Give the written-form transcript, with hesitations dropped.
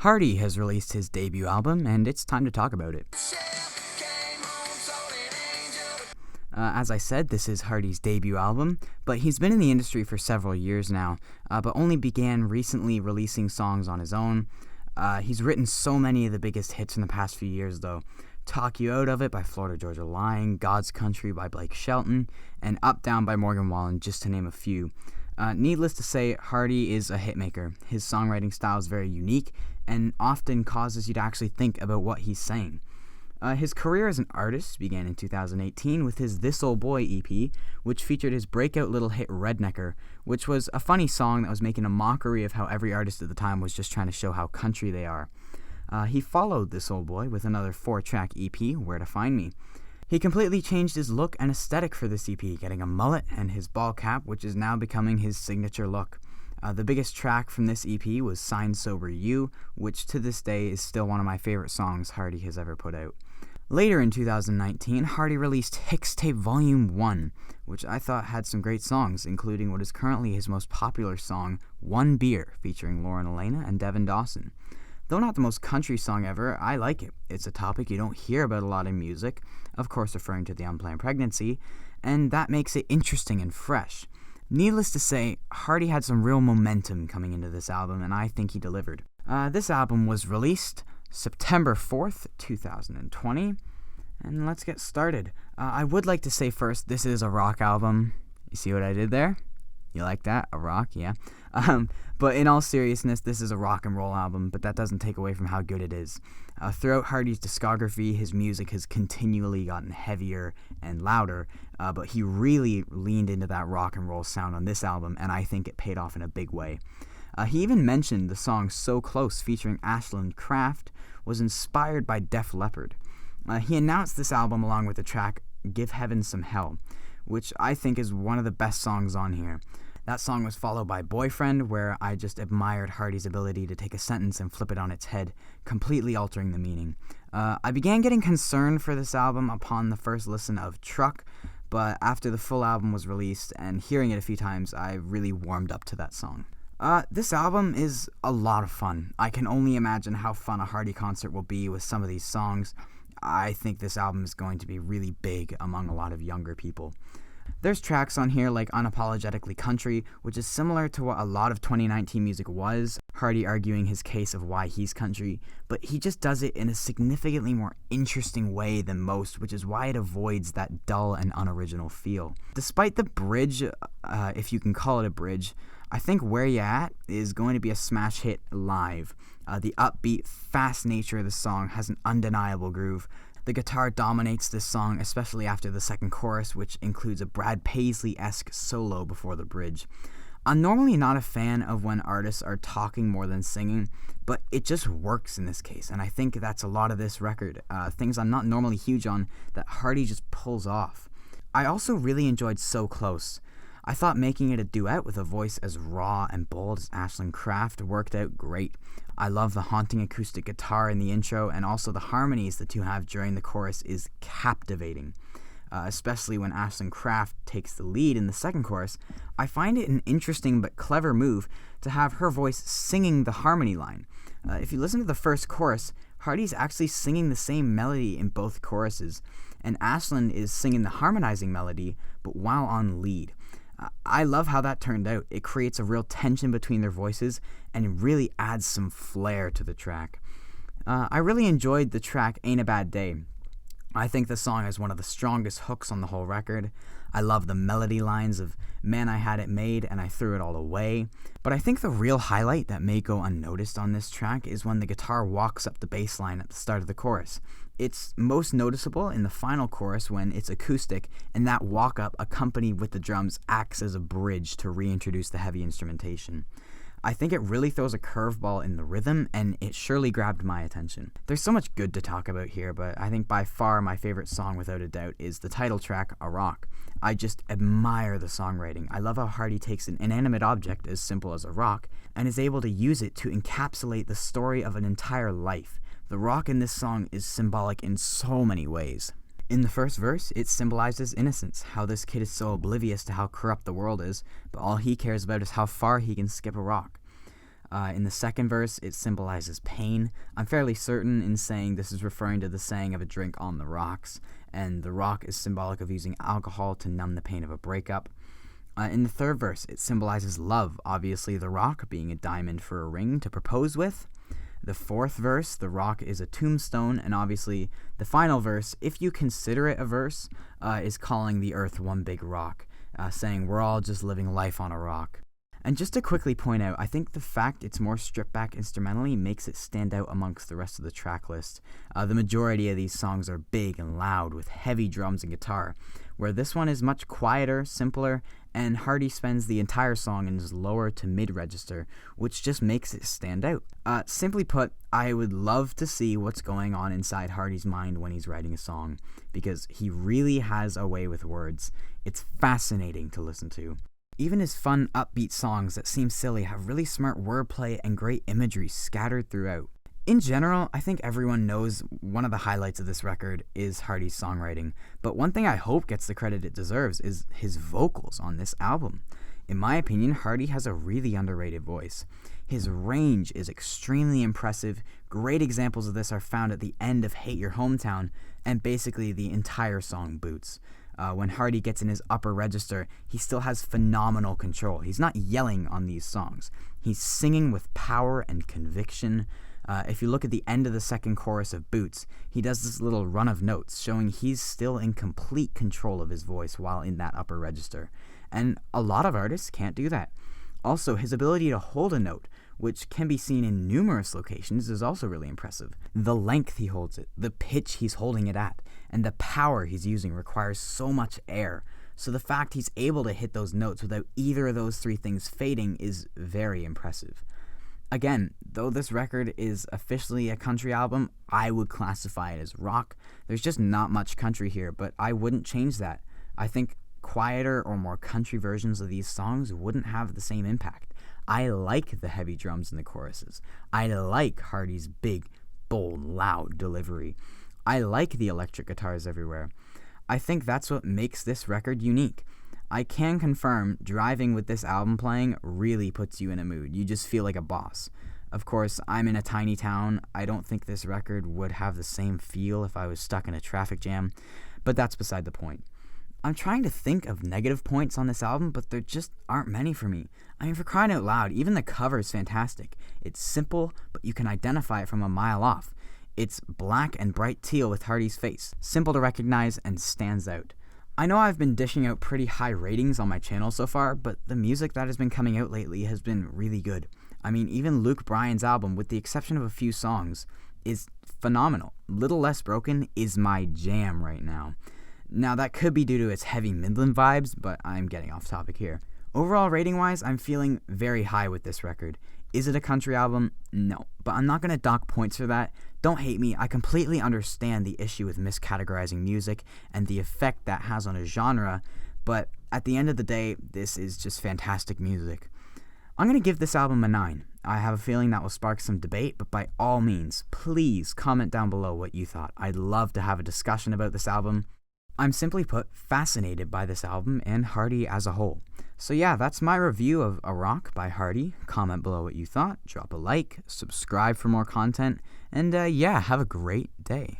Hardy has released his debut album, and it's time to talk about it. As I said, this is Hardy's debut album, but he's been in the industry for several years now, but only began recently releasing songs on his own. He's written so many of the biggest hits in the past few years, though. Talk You Out of It by Florida Georgia Line, God's Country by Blake Shelton, and Up Down by Morgan Wallen, just to name a few. Needless to say, Hardy is a hitmaker. His songwriting style is very unique and often causes you to actually think about what he's saying. His career as an artist began in 2018 with his This Old Boy EP, which featured his breakout little hit Rednecker, which was a funny song that was making a mockery of how every artist at the time was just trying to show how country they are. He followed This Old Boy with another 4-track EP, Where to Find Me. He completely changed his look and aesthetic for this EP, getting a mullet and his ball cap, which is now becoming his signature look. The biggest track from this EP was Signed Sober You, which to this day is still one of my favorite songs Hardy has ever put out. Later in 2019, Hardy released Hixtape Volume 1, which I thought had some great songs, including what is currently his most popular song, One Beer, featuring Lauren Elena and Devin Dawson. Though not the most country song ever, I like it. It's a topic you don't hear about a lot in music, of course referring to the unplanned pregnancy, and that makes it interesting and fresh. Needless to say, Hardy had some real momentum coming into this album, and I think he delivered. This album was released September 4th, 2020, and let's get started. I would like to say first, this is a rock album. You see what I did there? You like that? A rock? Yeah. But in all seriousness, this is a rock and roll album, but that doesn't take away from how good it is. Throughout Hardy's discography, his music has continually gotten heavier and louder, but he really leaned into that rock and roll sound on this album, and I think it paid off in a big way. He even mentioned the song So Close featuring Ashland Craft was inspired by Def Leppard. He announced this album along with the track Give Heaven Some Hell, which I think is one of the best songs on here. That song was followed by Boyfriend, where I just admired Hardy's ability to take a sentence and flip it on its head, completely altering the meaning. I began getting concerned for this album upon the first listen of Truck, but after the full album was released and hearing it a few times, I really warmed up to that song. This album is a lot of fun. I can only imagine how fun a Hardy concert will be with some of these songs. I think this album is going to be really big among a lot of younger people. There's tracks on here like Unapologetically Country, which is similar to what a lot of 2019 music was, Hardy arguing his case of why he's country, but he just does it in a significantly more interesting way than most, which is why it avoids that dull and unoriginal feel. Despite the bridge, if you can call it a bridge, I think Where Ya At is going to be a smash hit live. The upbeat, fast nature of the song has an undeniable groove. The guitar dominates this song, especially after the second chorus, which includes a Brad Paisley-esque solo before the bridge. I'm normally not a fan of when artists are talking more than singing, but it just works in this case, and I think that's a lot of this record. Things I'm not normally huge on that Hardy just pulls off. I also really enjoyed So Close. I thought making it a duet with a voice as raw and bold as Ashland Craft worked out great. I love the haunting acoustic guitar in the intro, and also the harmonies the two have during the chorus is captivating. Especially when Ashland Craft takes the lead in the second chorus, I find it an interesting but clever move to have her voice singing the harmony line. If you listen to the first chorus, Hardy's actually singing the same melody in both choruses, and Ashland is singing the harmonizing melody, but while on lead. I love how that turned out. It creates a real tension between their voices, and it really adds some flair to the track. I really enjoyed the track Ain't a Bad Day. I think the song has one of the strongest hooks on the whole record. I love the melody lines of Man, I Had It Made and I Threw It All Away. But I think the real highlight that may go unnoticed on this track is when the guitar walks up the bass line at the start of the chorus. It's most noticeable in the final chorus when it's acoustic, and that walk-up accompanied with the drums acts as a bridge to reintroduce the heavy instrumentation. I think it really throws a curveball in the rhythm, and it surely grabbed my attention. There's so much good to talk about here, but I think by far my favorite song without a doubt is the title track, A Rock. I just admire the songwriting. I love how Hardy takes an inanimate object as simple as a rock and is able to use it to encapsulate the story of an entire life. The rock in this song is symbolic in so many ways. In the first verse, it symbolizes innocence, how this kid is so oblivious to how corrupt the world is, but all he cares about is how far he can skip a rock. In the second verse, it symbolizes pain. I'm fairly certain in saying this is referring to the saying of a drink on the rocks, and the rock is symbolic of using alcohol to numb the pain of a breakup. In the third verse, it symbolizes love, obviously the rock being a diamond for a ring to propose with. The fourth verse, the rock is a tombstone, and obviously the final verse, if you consider it a verse, is calling the earth one big rock, saying we're all just living life on a rock. And just to quickly point out, I think the fact it's more stripped back instrumentally makes it stand out amongst the rest of the track list. The majority of these songs are big and loud with heavy drums and guitar, where this one is much quieter, simpler, and Hardy spends the entire song in his lower to mid register, which just makes it stand out. Simply put, I would love to see what's going on inside Hardy's mind when he's writing a song, because he really has a way with words. It's fascinating to listen to. Even his fun, upbeat songs that seem silly have really smart wordplay and great imagery scattered throughout. In general, I think everyone knows one of the highlights of this record is Hardy's songwriting, but one thing I hope gets the credit it deserves is his vocals on this album. In my opinion, Hardy has a really underrated voice. His range is extremely impressive. Great examples of this are found at the end of Hate Your Hometown, and basically the entire song Boots. When Hardy gets in his upper register, he still has phenomenal control. He's not yelling on these songs. He's singing with power and conviction. If you look at the end of the second chorus of Boots, he does this little run of notes, showing he's still in complete control of his voice while in that upper register. And a lot of artists can't do that. Also, his ability to hold a note, which can be seen in numerous locations, is also really impressive. The length he holds it, the pitch he's holding it at, and the power he's using requires so much air. So the fact he's able to hit those notes without either of those three things fading is very impressive. Again, though this record is officially a country album, I would classify it as rock. There's just not much country here, but I wouldn't change that. I think quieter or more country versions of these songs wouldn't have the same impact. I like the heavy drums in the choruses. I like Hardy's big, bold, loud delivery. I like the electric guitars everywhere. I think that's what makes this record unique. I can confirm driving with this album playing really puts you in a mood. You just feel like a boss. Of course, I'm in a tiny town. I don't think this record would have the same feel if I was stuck in a traffic jam, but that's beside the point. I'm trying to think of negative points on this album, but there just aren't many for me. I mean, for crying out loud, even the cover is fantastic. It's simple, but you can identify it from a mile off. It's black and bright teal with Hardy's face, simple to recognize and stands out. I know I've been dishing out pretty high ratings on my channel so far, but the music that has been coming out lately has been really good. I mean, even Luke Bryan's album, with the exception of a few songs, is phenomenal. Little Less Broken is my jam right now. Now, that could be due to its heavy Midland vibes, but I'm getting off topic here. Overall, rating-wise, I'm feeling very high with this record. Is it a country album? No, but I'm not going to dock points for that. Don't hate me, I completely understand the issue with miscategorizing music and the effect that has on a genre, but at the end of the day, this is just fantastic music. I'm going to give this album a 9. I have a feeling that will spark some debate, but by all means, please comment down below what you thought. I'd love to have a discussion about this album. I'm simply put fascinated by this album and Hardy as a whole. So yeah, that's my review of A Rock by Hardy. Comment below what you thought, drop a like, subscribe for more content, and yeah, have a great day.